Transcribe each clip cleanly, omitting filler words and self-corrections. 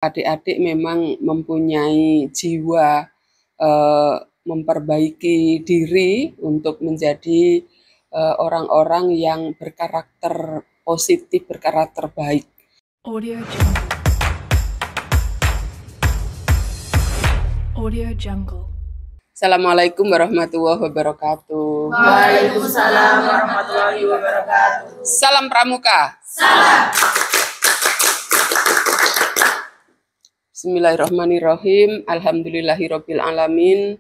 Adik-adik memang mempunyai jiwa memperbaiki diri untuk menjadi orang-orang yang berkarakter positif, berkarakter baik. Audio Jungle. Audio Jungle. Assalamualaikum warahmatullahi wabarakatuh. Waalaikumsalam warahmatullahi wabarakatuh. Salam Pramuka. Salam. Bismillahirrahmanirrahim. Alhamdulillahirabbil alamin.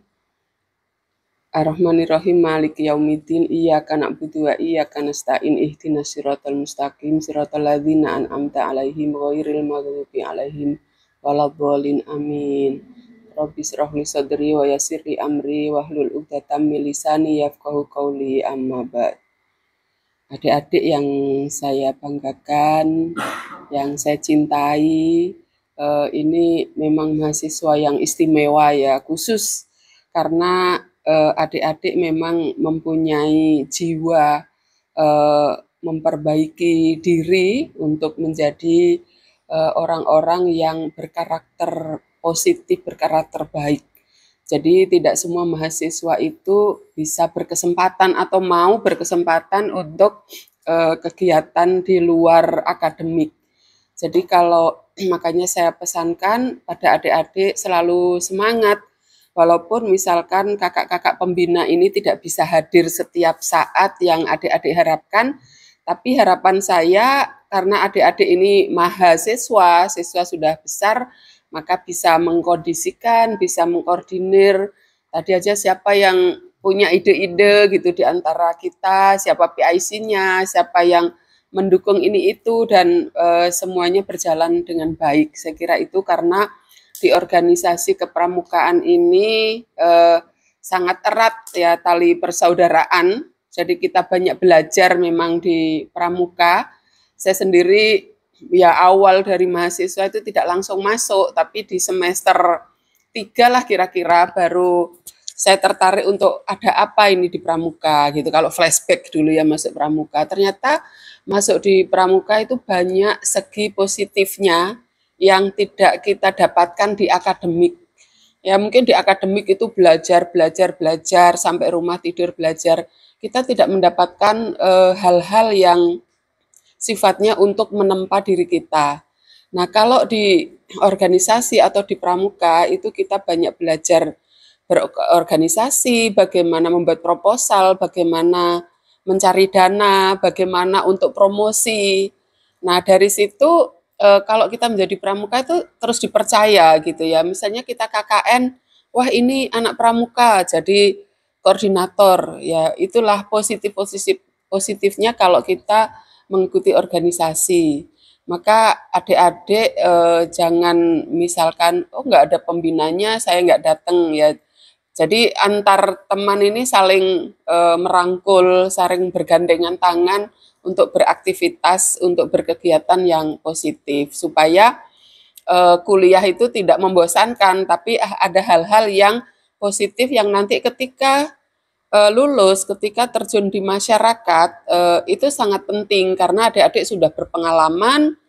Ar-Rahmanirrahim Maliki yaumiddin. Iyyaka na'budu wa iyyaka nasta'in. Ihdinas siratal mustaqim. Siratal ladzina an'amta 'alaihim ghairil maghdubi 'alaihim waladhdallin. Amin. Rabbi shrah li sadri wa yassir li amri wahlul 'uqdatam min lisani yafqahu qawli. Amma ba'd. Adik-adik yang saya banggakan, yang saya cintai, ini memang mahasiswa yang istimewa ya, khusus karena adik-adik memang mempunyai jiwa memperbaiki diri untuk menjadi orang-orang yang berkarakter positif, berkarakter baik. Jadi tidak semua mahasiswa itu bisa berkesempatan atau mau berkesempatan untuk kegiatan di luar akademik. Jadi makanya saya pesankan pada adik-adik selalu semangat, walaupun misalkan kakak-kakak pembina ini tidak bisa hadir setiap saat yang adik-adik harapkan, tapi harapan saya karena adik-adik ini mahasiswa, siswa sudah besar, maka bisa mengkondisikan, bisa mengkoordinir. Tadi aja siapa yang punya ide-ide gitu di antara kita, siapa PIC-nya, siapa yang mendukung ini itu, dan semuanya berjalan dengan baik. Saya kira itu karena di organisasi kepramukaan ini sangat erat ya tali persaudaraan. Jadi kita banyak belajar memang di pramuka. Saya sendiri ya awal dari mahasiswa itu tidak langsung masuk, tapi di semester 3 lah kira-kira baru saya tertarik untuk ada apa ini di pramuka gitu. Kalau flashback dulu ya masuk pramuka, ternyata masuk di pramuka itu banyak segi positifnya yang tidak kita dapatkan di akademik. Ya mungkin di akademik itu belajar sampai rumah tidur belajar. Kita tidak mendapatkan hal-hal yang sifatnya untuk menempa diri kita. Nah, kalau di organisasi atau di pramuka itu kita banyak belajar berorganisasi, bagaimana membuat proposal, bagaimana mencari dana, bagaimana untuk promosi. Nah, dari situ kalau kita menjadi pramuka itu terus dipercaya gitu ya. Misalnya kita KKN, wah ini anak pramuka jadi koordinator. Ya, itulah positifnya kalau kita mengikuti organisasi. Maka adik-adik jangan misalkan oh nggak ada pembinanya, saya nggak datang ya. Jadi antar teman ini saling merangkul, saling bergandengan tangan untuk beraktivitas, untuk berkegiatan yang positif supaya kuliah itu tidak membosankan, tapi ada hal-hal yang positif yang nanti ketika lulus, ketika terjun di masyarakat itu sangat penting karena adik-adik sudah berpengalaman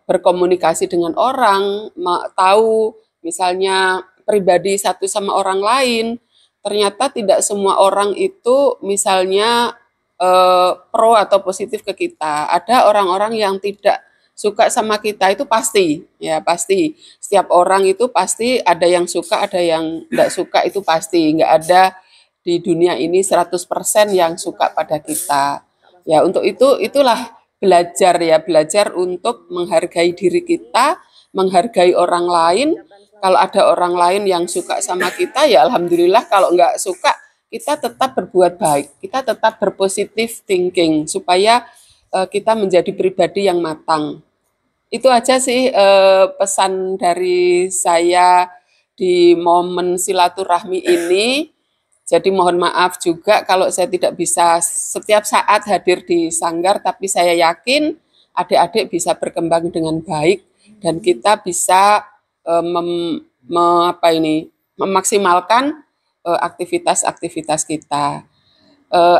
berkomunikasi dengan orang, tahu misalnya pribadi satu sama orang lain, ternyata tidak semua orang itu misalnya pro atau positif ke kita. Ada orang-orang yang tidak suka sama kita itu pasti, ya pasti. Setiap orang itu pasti ada yang suka, ada yang tidak suka itu pasti. Nggak ada di dunia ini 100% yang suka pada kita. Ya untuk itulah belajar untuk menghargai diri kita, menghargai orang lain. Kalau ada orang lain yang suka sama kita, ya alhamdulillah. Kalau nggak suka, kita tetap berbuat baik. Kita tetap berpositif thinking, supaya kita menjadi pribadi yang matang. Itu aja sih pesan dari saya di momen silaturahmi ini. Jadi mohon maaf juga kalau saya tidak bisa setiap saat hadir di Sanggar, tapi saya yakin adik-adik bisa berkembang dengan baik dan kita bisa memaksimalkan aktivitas-aktivitas kita.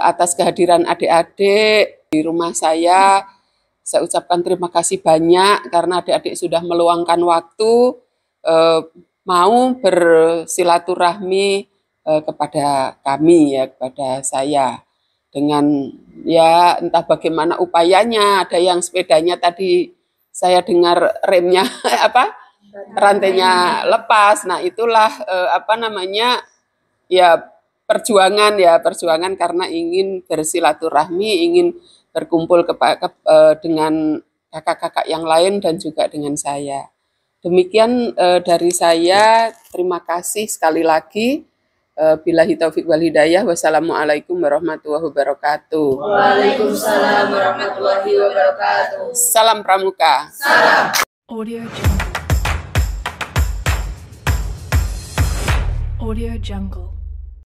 Atas kehadiran adik-adik di rumah saya Saya ucapkan terima kasih banyak karena adik-adik sudah meluangkan waktu mau bersilaturahmi kepada kami ya, kepada saya dengan ya entah bagaimana upayanya. Ada yang sepedanya tadi saya dengar remnya apa rantainya lepas. Nah itulah ya perjuangan karena ingin bersilaturahmi, ingin berkumpul dengan kakak-kakak yang lain dan juga dengan saya. Demikian dari saya, terima kasih sekali lagi. Billahi taufiq wal hidayah. Wassalamualaikum warahmatullahi wabarakatuh. Waalaikumsalam warahmatullahi wabarakatuh. Salam Pramuka. Salam. Audio Jungle. Audio Jungle.